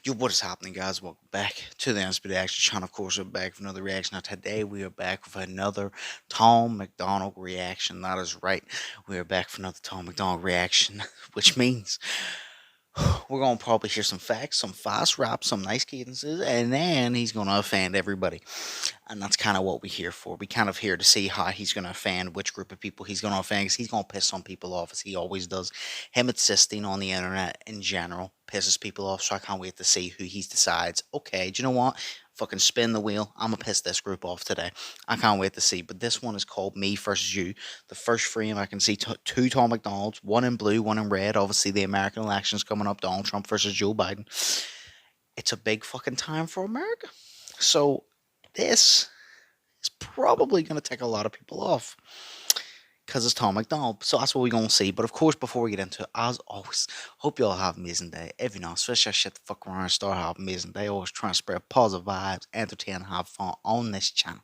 Yo, what is happening, guys? Welcome back to the Undisputed Extra channel. Of course, we're back with another reaction. Now, today we are back with another Tom MacDonald reaction. That is right. We are back for another Tom MacDonald reaction, which means we're going to probably hear some facts, some fast raps, some nice cadences, and then he's going to offend everybody. And that's kind of what we're here for. We kind of here to see how he's going to offend, which group of people he's going to offend, because he's going to piss some people off, as he always does. Him insisting on the internet in general pisses people off, so I can't wait to see who he decides. Okay, do you know what? Fucking spin the wheel. I'm going to piss this group off today. I can't wait to see. But this one is called Me versus You. The first frame, I can see two Tom MacDonalds, one in blue, one in red. Obviously, the American election's coming up. Donald Trump versus Joe Biden. It's a big fucking time for America. So, this is probably going to take a lot of people off, because it's Tom MacDonald. So that's what we're going to see. But of course, before we get into it, as always, hope you all have an amazing day. If you're not, switch that shit the fuck around and start having an amazing day. Always trying to spread positive vibes, entertain, and have fun on this channel,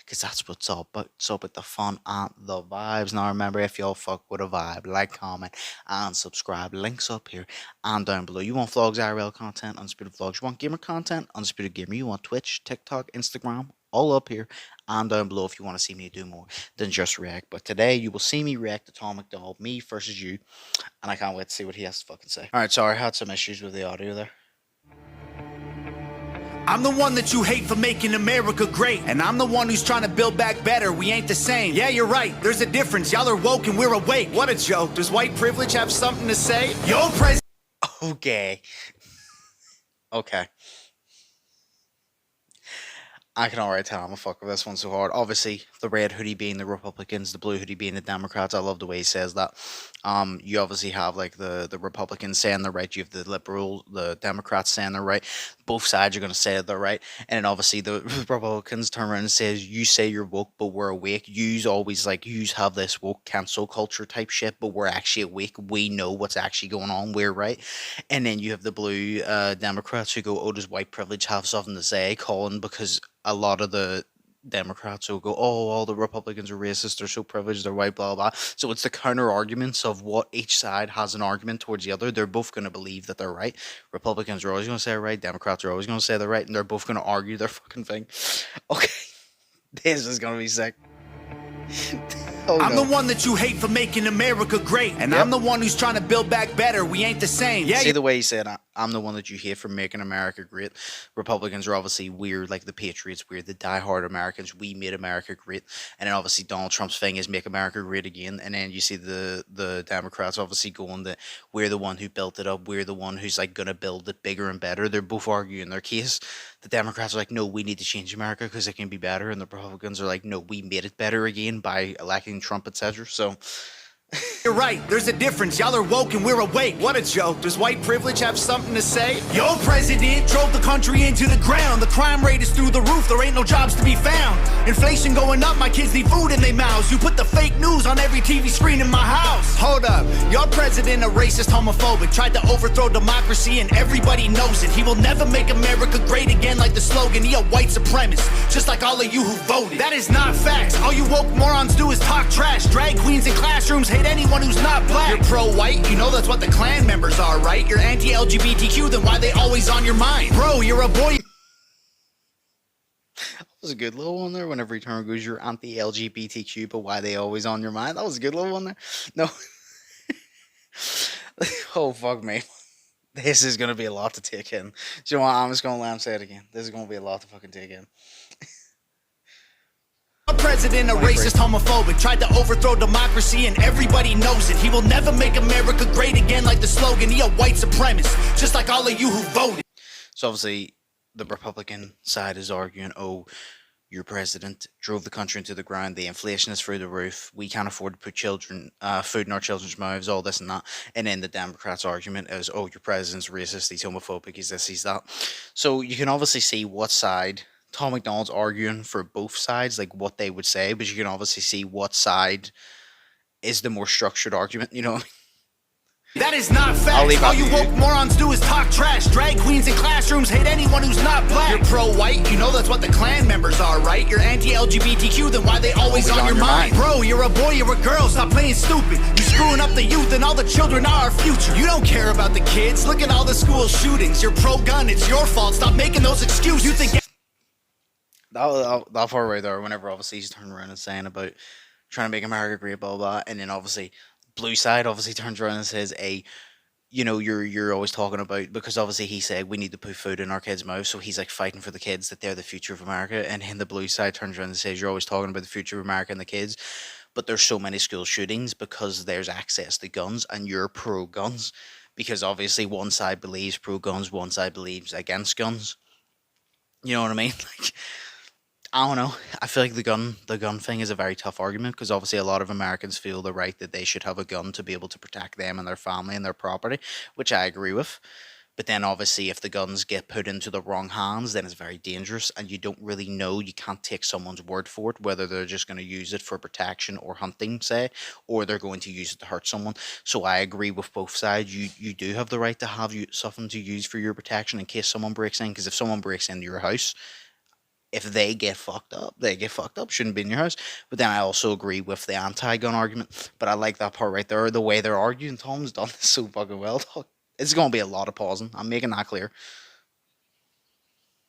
because that's what's up. But it's up with the fun and the vibes. Now remember, if y'all fuck with a vibe, like, comment, and subscribe. Links up here and down below. You want vlogs, IRL content, Undisputed Vlogs. You want gamer content, Undisputed Gamer. You want Twitch, TikTok, Instagram, all up here and down below if you want to see me do more than just react. But today you will see me react to Tom MacDonald, Me versus You, and I can't wait to see what he has to fucking say. Alright, sorry, I had some issues with the audio there. I'm the one that you hate for making America great. And I'm the one who's trying to build back better. We ain't the same. Yeah, you're right. There's a difference. Y'all are woke and we're awake. What a joke. Does white privilege have something to say? Yo, president. Okay. Okay. I can already tell I'm a fuck with this one so hard. Obviously, the red hoodie being the Republicans, the blue hoodie being the Democrats. I love the way he says that. You obviously have like the Republicans saying they're right. You have the Democrats saying they're right. Both sides are going to say they're right. And then obviously the Republicans turn around and says, you say you're woke, but we're awake. Yous always like, yous have this woke cancel culture type shit, but we're actually awake. We know what's actually going on. We're right. And then you have the blue Democrats who go, oh, does white privilege have something to say, Colin? Because a lot of the Democrats will go, oh, all the Republicans are racist, they're so privileged, they're white, blah, blah. So it's the counter arguments of what each side has an argument towards the other. They're both going to believe that they're right. Republicans are always going to say they're right. Democrats are always going to say they're right. And they're both going to argue their fucking thing. Okay. This is going to be sick. Oh, I'm the one that you hate for making America great. And I'm the one who's trying to build back better. We ain't the same. Yeah. See the way he said, I'm the one that you hate for making America great. Republicans are obviously weird, like the Patriots, weird, the diehard Americans. We made America great. And then obviously Donald Trump's thing is make America great again. And then you see the Democrats obviously going that we're the one who built it up. We're the one who's like going to build it bigger and better. They're both arguing their case. The Democrats are like, no, we need to change America because it can be better. And the Republicans are like, no, we made it better again by electing Trump, etc. So you're right, there's a difference. Y'all are woke and we're awake. What a joke. Does white privilege have something to say? Yo, president drove the country into the ground. The crime rate is through the roof. There ain't no jobs to be found. Inflation going up. My kids need food in their mouths. You put the fake news on every TV screen in my house. Hold up. Your president a racist, homophobic. Tried to overthrow democracy and everybody knows it. He will never make America great again like the slogan. He a white supremacist, just like all of you who voted. That is not facts. All you woke morons do is talk trash. Drag queens in classrooms hate anyone who's not black. You're pro-white, you know that's what the Klan members are, right? You're anti-LGBTQ, then why they always on your mind? Bro, you're a boy. That was a good little one there. Whenever he turn goes, you're anti-LGBTQ, but why they always on your mind? That was a good little one there. No. Oh, fuck me. This is going to be a lot to take in. Do you know what? I'm just going to let him say it again. This is going to be a lot to fucking take in. President a racist, homophobic, tried to overthrow democracy and everybody knows it. He will never make America great again like the slogan. He a white supremacist, just like all of you who voted. So obviously the Republican side is arguing, oh, your president drove the country into the ground, the inflation is through the roof, we can't afford to put food in our children's mouths, all this and that. And then the Democrats' argument is, oh, your president's racist, he's homophobic, he's this, he's that. So you can obviously see what side Tom MacDonald's arguing for both sides, like what they would say, but you can obviously see what side is the more structured argument, you know. That is not I'll facts. leave All that you to woke you. morons do is talk trash. Drag queens in classrooms hate anyone who's not black. You're pro-white, you know that's what the Klan members are, right? You're anti-LGBTQ, then why they always on your mind? Bro, you're a boy, you're a girl, stop playing stupid. You screwing up the youth and all the children are our future. You don't care about the kids, look at all the school shootings. You're pro-gun, it's your fault, stop making those excuses. You think That part right there, whenever obviously he's turning around and saying about trying to make America great, blah, blah, blah, and then obviously Blue Side obviously turns around and says, "A, you're always talking about," because obviously he said we need to put food in our kids' mouths, so he's like fighting for the kids that they're the future of America, and then the Blue Side turns around and says, "You're always talking about the future of America and the kids, but there's so many school shootings because there's access to guns, and you're pro guns." Because obviously one side believes pro guns, one side believes against guns. You know what I mean? Like, I don't know. I feel like the gun thing is a very tough argument because obviously a lot of Americans feel the right that they should have a gun to be able to protect them and their family and their property, which I agree with. But then obviously if the guns get put into the wrong hands, then it's very dangerous and you don't really know, you can't take someone's word for it whether they're just going to use it for protection or hunting, say, or they're going to use it to hurt someone. So I agree with both sides. You do have the right to have something to use for your protection in case someone breaks in, because if someone breaks into your house, if they get fucked up, they get fucked up. Shouldn't be in your house. But then I also agree with the anti-gun argument. But I like that part right there. The way they're arguing, Tom's done this so fucking well. It's gonna be a lot of pausing. I'm making that clear.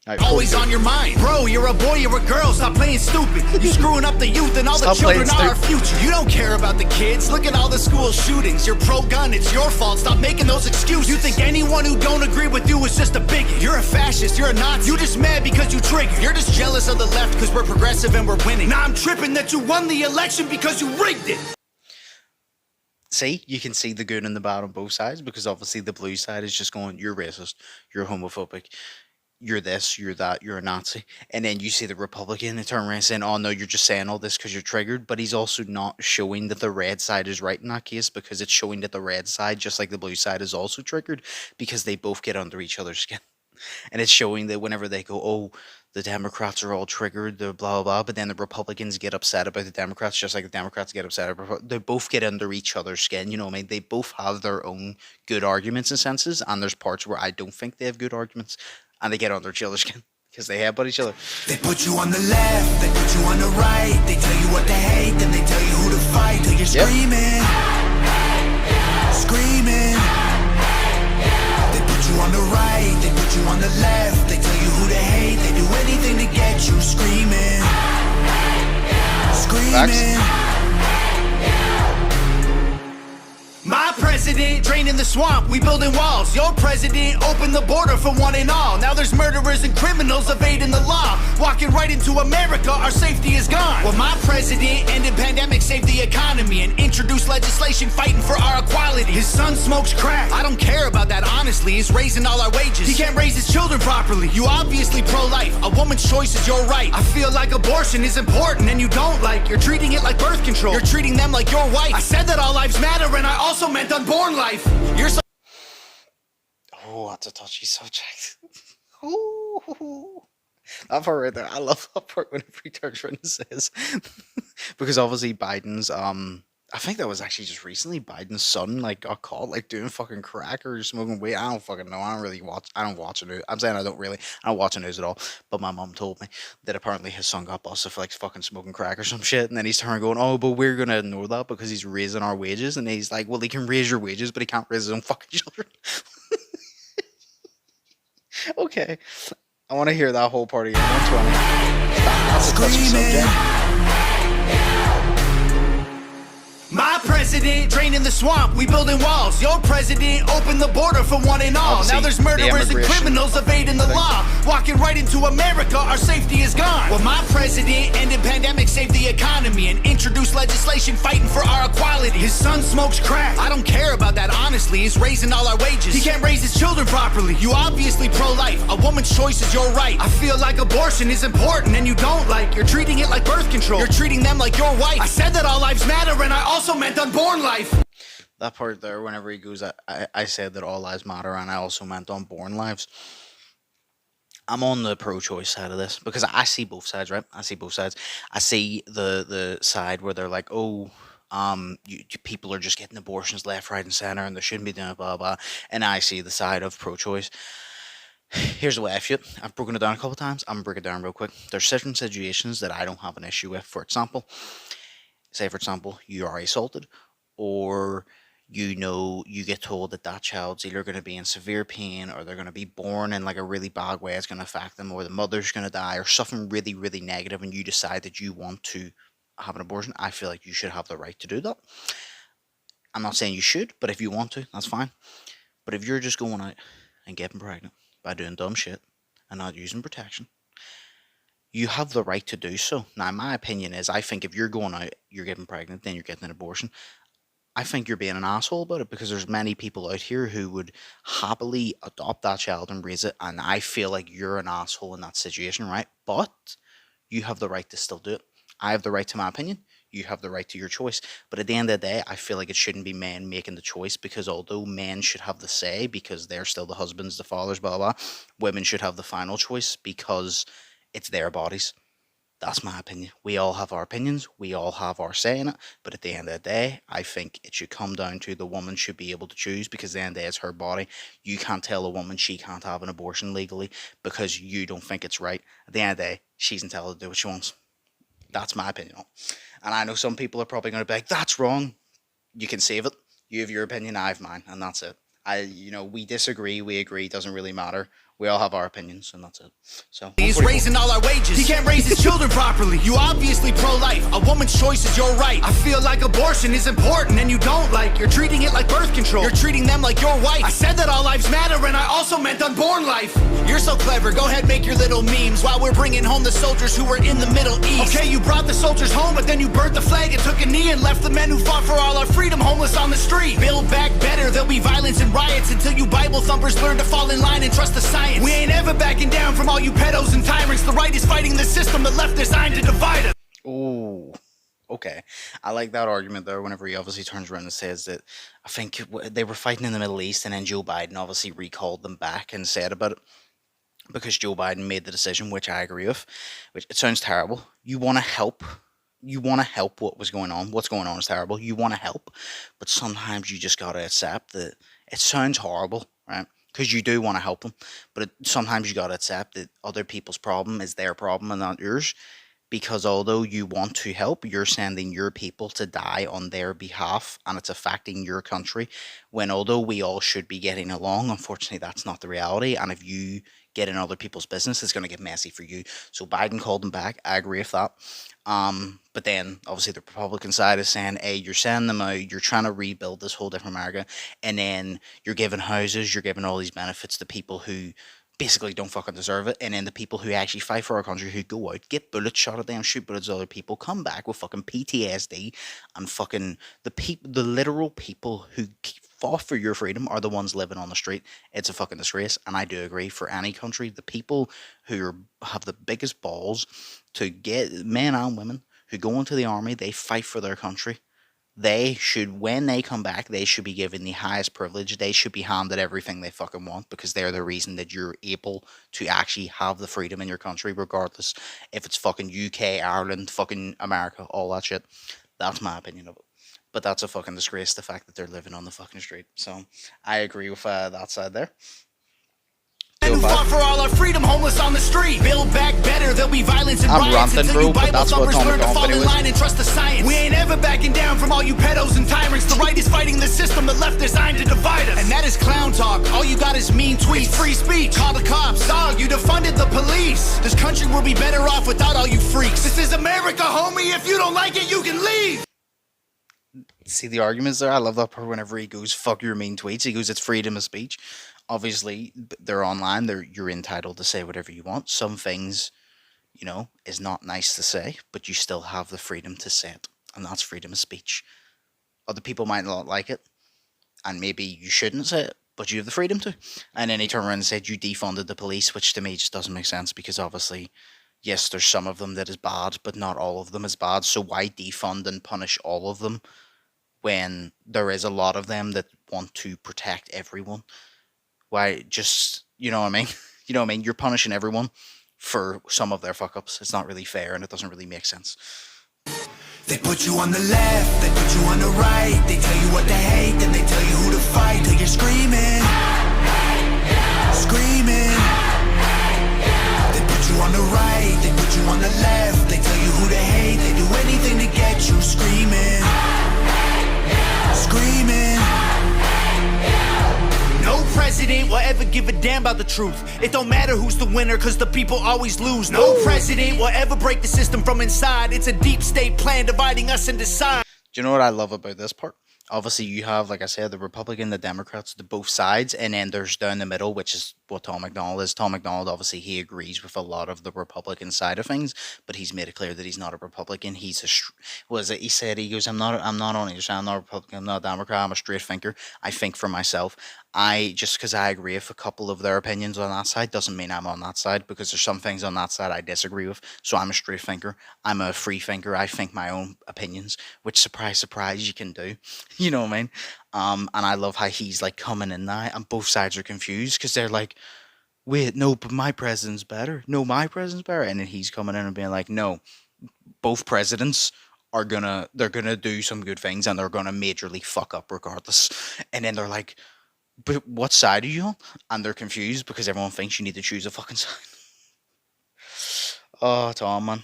Right, always on your mind. Bro, you're a boy, you're a girl, stop playing stupid. You screwing up the youth and all Stop the children playing are our future. You don't care about the kids, look at all the school shootings. You're pro-gun, it's your fault, stop making those excuses. You think anyone who don't agree with you is just a bigot. You're a fascist, you're a Nazi. You just mad because you triggered. You're just jealous of the left because we're progressive and we're winning. Now I'm tripping that you won the election because you rigged it. See, you can see the good and the bad on both sides, because obviously the blue side is just going, you're racist, you're homophobic, you're this, you're that, you're a Nazi. And then you see the Republican and turn around saying, oh no, you're just saying all this because you're triggered. But he's also not showing that the red side is right in that case, because it's showing that the red side, just like the blue side, is also triggered because they both get under each other's skin. And it's showing that whenever they go, oh, the Democrats are all triggered, the blah, blah, blah, but then the Republicans get upset about the Democrats, just like the Democrats get upset about, they both get under each other's skin, you know what I mean? They both have their own good arguments and senses, and there's parts where I don't think they have good arguments, and they get under each other's skin, because they headbutt each other. They put you on the left, they put you on the right, they tell you what to hate, then they tell you who to fight, till you're screaming, screaming. They put you on the right, they put you on the left, they tell you who to hate, they do anything to get you screaming, screaming. My president draining the swamp, we building walls. Your president opened the border for one and all. Now there's murderers and criminals evading the law, walking right into America, our safety is gone. Well, my president ended pandemic, saved the economy, and introduced legislation fighting for our equality. His son smokes crack, I don't care about that honestly, he's raising all our wages. He can't raise his children properly. You obviously pro-life, a woman's choice is your right. I feel like abortion is important and you don't like. You're treating it like birth control, you're treating them like your wife. I said that all lives matter and I also meant unborn life. You're so Oh, that's a touchy subject. Ooh. That part right there, I love that part whenever he turns around and says, because obviously Biden's, I think that was actually just recently, Biden's son, like, got caught, like, doing fucking crack or smoking weed. I don't fucking know. I don't watch the news. I'm saying I don't watch the news at all. But my mom told me that apparently his son got busted for, like, fucking smoking crack or some shit. And then he's turning going, oh, but we're going to ignore that because he's raising our wages. And he's like, well, he can raise your wages, but he can't raise his own fucking children. Okay. I want to hear that whole part again. 120. That's a touchy subject. my president draining the swamp, we building walls. Your president opened the border for one and all. Obviously, now there's murderers and criminals evading the law, walking right into America, our safety is gone. Well, my president ended pandemic, saved the economy, and introduced legislation fighting for our equality. His son smokes crack, I don't care about that honestly, he's raising all our wages. He can't raise his children properly. You obviously pro-life, a woman's choice is your right. I feel like abortion is important and you don't like. You're treating it like birth control, you're treating them like your wife. I said that all lives matter and I also meant unborn life. That part there, whenever he goes, I said that all lives matter, and I also meant unborn lives. I'm on the pro-choice side of this because I see both sides, right? I see both sides. I see the side where they're like, oh, People are just getting abortions left, right, and center, and they shouldn't be doing it, blah blah. And I see the side of pro-choice. Here's the way I feel. I've broken it down a couple times. I'm gonna break it down real quick. There's certain situations that I don't have an issue with. For example, say for example, you are assaulted, or you get told that that child's either going to be in severe pain, or they're going to be born in like a really bad way, it's going to affect them, or the mother's going to die, or something really really negative, and you decide that you want to have an abortion. I feel like you should have the right to do that. I'm not saying you should, but if you want to, that's fine. But if you're just going out and getting pregnant by doing dumb shit and not using protection, you have the right to do so. Now, my opinion is, I think if you're going out, you're getting pregnant, then you're getting an abortion, I think you're being an asshole about it, because there's many people out here who would happily adopt that child and raise it, and I feel like you're an asshole in that situation, right? But you have the right to still do it. I have the right to my opinion. You have the right to your choice. But at the end of the day, I feel like it shouldn't be men making the choice, because although men should have the say because they're still the husbands, the fathers, blah, blah, women should have the final choice because it's their bodies. That's my opinion. We all have our opinions. We all have our say in it. But at the end of the day, I think it should come down to the woman should be able to choose, because at the end of the day, it's her body. You can't tell a woman she can't have an abortion legally because you don't think it's right. At the end of the day, she's entitled to do what she wants. That's my opinion. And I know some people are probably going to be like, that's wrong. You can save it. You have your opinion, I have mine, and that's it. We disagree, we agree, doesn't really matter. We all have our opinions, and that's it. So He's raising all our wages. He can't raise his children properly. You obviously pro-life. A woman's choice is your right. I feel like abortion is important and you don't like. You're treating it like birth control. You're treating them like your wife. I said that all lives matter, and I also meant unborn life. You're so clever. Go ahead, make your little memes while we're bringing home the soldiers who were in the Middle East. Okay, you brought the soldiers home, but then you burnt the flag and took a knee and left the men who fought for all our freedom homeless on the street. Build back better. There'll be violence and riots until you Bible thumpers learn to fall in line and trust the science. We ain't ever backing down from all you pedos and tyrants. The right is fighting the system that left designed to divide us. Oh, okay. I like that argument there. Whenever he obviously turns around and says that, I think they were fighting in the Middle East, and then Joe Biden obviously recalled them back and said about it, because Joe Biden made the decision, which I agree with. Which, it sounds terrible. You want to help. You want to help what's going on. What's going on is terrible. You want to help, but sometimes you just gotta accept that it sounds horrible, right? Because you do want to help them, but sometimes you gotta accept that other people's problem is their problem and not yours. Because although you want to help, you're sending your people to die on their behalf, and it's affecting your country. When although we all should be getting along, unfortunately that's not the reality. And if you get in other people's business, it's going to get messy for you. So Biden called them back. I agree with that. But then obviously the Republican side is saying, hey, you're sending them out, you're trying to rebuild this whole different America, and then you're giving houses, you're giving all these benefits to people who basically don't fucking deserve it. And then the people who actually fight for our country, who go out, get bullets shot at them, shoot bullets at other people, come back with fucking PTSD, and fucking the literal people who fought for your freedom are the ones living on the street. It's a fucking disgrace. And I do agree, for any country, the people have the biggest balls to get, men and women who go into the army, they fight for their country. They should, when they come back, they should be given the highest privilege. They should be handed everything they fucking want, because they're the reason that you're able to actually have the freedom in your country, regardless if it's fucking UK, Ireland, fucking America, all that shit. That's my opinion of it. But that's a fucking disgrace, the fact that they're living on the fucking street. So I agree with that side there. Men who fought for all our freedom homeless on the street. Build back better. There'll be violence and riots until you Bible thumpers learn to fall in line and trust the science. We ain't ever backing down from all you pedos and tyrants. The right is fighting the system that left designed to divide us. And that is clown talk. All you got is mean tweets. It's free speech. Call the cops. Dog, you defunded the police. This country will be better off without all you freaks. This is America, homie. If you don't like it, you can leave. See the arguments there? I love that part whenever he goes, fuck your mean tweets. He goes, it's freedom of speech. Obviously, they're online. You're entitled to say whatever you want. Some things, is not nice to say, but you still have the freedom to say it. And that's freedom of speech. Other people might not like it, and maybe you shouldn't say it, but you have the freedom to. And then he turned around and said you defunded the police, which to me just doesn't make sense, because obviously, yes, there's some of them that is bad, but not all of them is bad. So why defund and punish all of them when there is a lot of them that want to protect everyone? Why just, you know what I mean? You know what I mean? You're punishing everyone for some of their fuck ups. It's not really fair, and it doesn't really make sense. They put you on the left, they put you on the right. They tell you what to hate, then they tell you who to fight. Till you're screaming, screaming. They put you on the right, they put you on the left. They tell you who to hate, they do anything to get you screaming, screaming. No president will ever give a damn about the truth. It don't matter who's the winner, cause the people always lose. No president will ever break the system from inside. It's a deep state plan dividing us into sides. Do you know what I love about this part? Obviously, you have, like I said, the Republican, the Democrats, the both sides, and then there's down the middle, which is what Tom MacDonald is. Tom MacDonald, obviously, he agrees with a lot of the Republican side of things, but he's made it clear that he's not a Republican. He's a, was it? He said, he goes, I'm not on either side. I'm not a Republican. I'm not a Democrat. I'm a straight thinker. I think for myself. Just because I agree with a couple of their opinions on that side doesn't mean I'm on that side, because there's some things on that side I disagree with. So I'm a straight thinker. I'm a free thinker. I think my own opinions, which, surprise, surprise, you can do. You know what I mean? And I love how he's like coming in now, and both sides are confused because they're like, wait, no, but my president's better. No, my president's better. And then he's coming in and being like, no, both presidents are they're gonna do some good things, and they're gonna majorly fuck up regardless. And then they're like, but what side are you on? And they're confused because everyone thinks you need to choose a fucking side. Oh, Tom, man.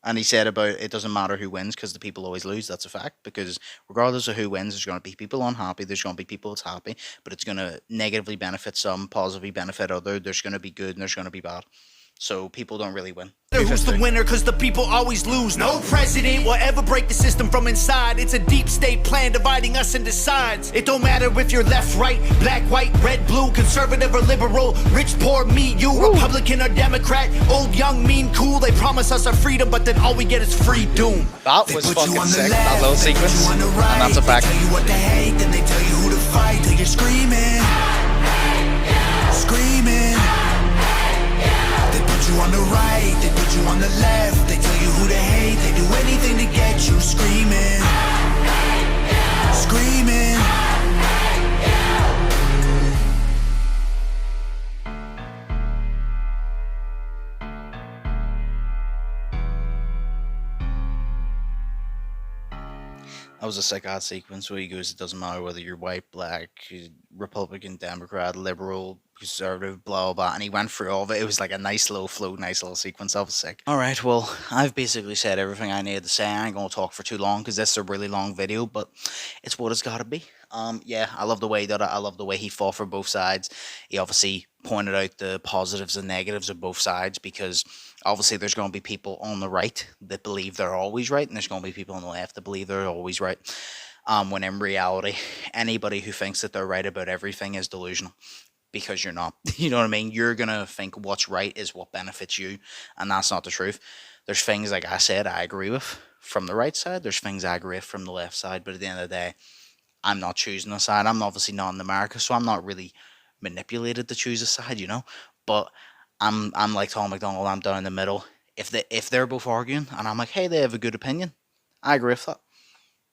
And he said about it doesn't matter who wins because the people always lose. That's a fact, because regardless of who wins, there's going to be people unhappy. There's going to be people that's happy, but it's going to negatively benefit some, positively benefit other. There's going to be good and there's going to be bad. So people don't really win. Who's the winner, cause the people always lose. No president will ever break the system from inside. It's a deep state plan dividing us into sides. It don't matter if you're left, right, black, white, red, blue, conservative or liberal, rich, poor, me, you, Republican or Democrat, old, young, mean, cool. They promise us our freedom, but then all we get is free doom. That was fucking sick, that little sequence. And that's a fact. They tell you what to hate, then they tell you who to fight. Till you're screaming, screaming. You on the right, they put you on the left. They tell you who to hate, they do anything to get you screaming, screaming. That was a sick ass sequence where he goes, it doesn't matter whether you're white, black, Republican, Democrat, liberal, conservative, blah, blah, blah. And he went through all of it. It was like a nice little flow, nice little sequence. That was sick. Alright, well, I've basically said everything I needed to say. I ain't going to talk for too long because this is a really long video, but it's what it's got to be. Yeah, I love the way he did it. I love the way he fought for both sides. He obviously pointed out the positives and negatives of both sides, because obviously there's going to be people on the right that believe they're always right, and there's going to be people on the left that believe they're always right. When in reality, anybody who thinks that they're right about everything is delusional, because you're not. You know what I mean? You're going to think what's right is what benefits you, and that's not the truth. There's things, like I said, I agree with from the right side. There's things I agree with from the left side, but at the end of the day, I'm not choosing a side. I'm obviously not in America, so I'm not really manipulated to choose a side, you know. But I'm like Tom MacDonald. I'm down in the middle. If they're both arguing, and I'm like, hey, they have a good opinion, I agree with that.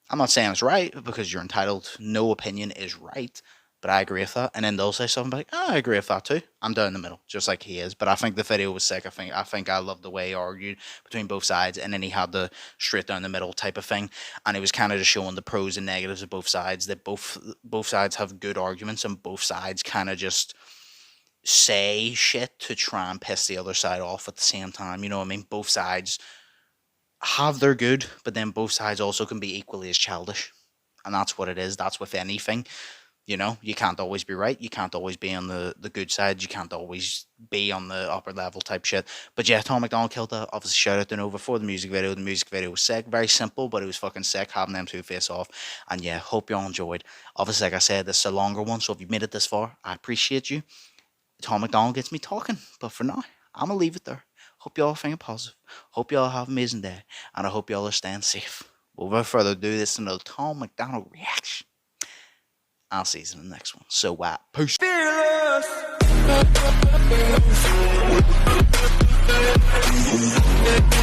I'm not saying it's right, because you're entitled. No opinion is right, but I agree with that. And then they'll say something like, oh, I agree with that too. I'm down in the middle, just like he is. But I think the video was sick. I think I love the way he argued between both sides, and then he had the straight down the middle type of thing, and he was kind of just showing the pros and negatives of both sides. That both sides have good arguments, and both sides kind of just say shit to try and piss the other side off at the same time. You know what I mean? Both sides have their good, but then both sides also can be equally as childish, and that's what it is. That's with anything. You know, you can't always be right. You can't always be on the good side. You can't always be on the upper level type shit. But yeah, Tom MacDonald killed that. Obviously, shout out to Nova for the music video. The music video was sick. Very simple, but it was fucking sick having them two face off. And yeah, hope y'all enjoyed. Obviously, like I said, this is a longer one, so if you've made it this far, I appreciate you. Tom MacDonald gets me talking. But for now, I'm going to leave it there. Hope y'all are feeling positive. Hope y'all have an amazing day. And I hope y'all are staying safe. Without further ado, this is another Tom MacDonald reaction. I'll see you in the next one. So, peace.